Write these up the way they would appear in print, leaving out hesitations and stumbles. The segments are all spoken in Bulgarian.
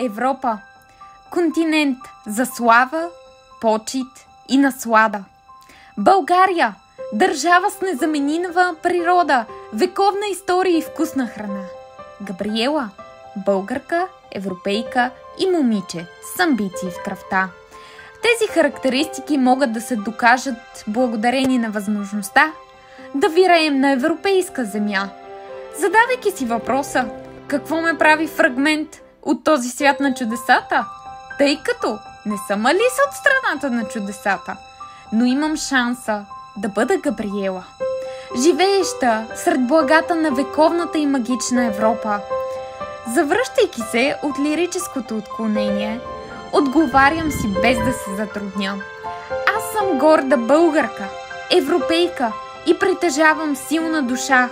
Европа. Континент за слава, почит и наслада. България. Държава с незаменима природа, вековна история и вкусна храна. Габриела. Българка, европейка и момиче с амбиции в кръвта. Тези характеристики могат да се докажат благодарение на възможността да вираем на европейска земя. Задавайки си въпроса, какво ме прави фрагмент от този свят на чудесата? Тъй като не съм Алиса от страната на чудесата, но имам шанса да бъда Габриела, живееща сред благата на вековната и магична Европа. Завръщайки се от лирическото отклонение, отговарям си без да се затрудня. Аз съм горда българка, европейка и притежавам силна душа,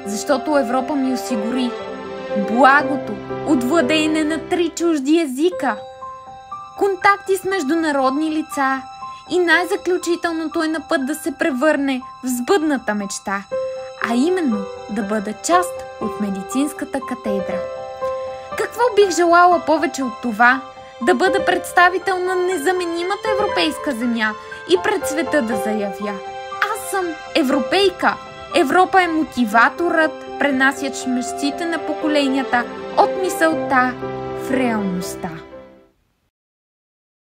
защото Европа ми осигури благото от владеене на 3 чужди езика, контакти с международни лица и най-заключителното е на път да се превърне в сбъдната мечта, а именно да бъда част от медицинската катедра. Какво бих желала повече от това? Да бъда представител на незаменимата европейска земя и пред света да заявя: аз съм европейка! Европа е мотиваторът, пренасящ мечтите на поколенията от мисълта в реалността.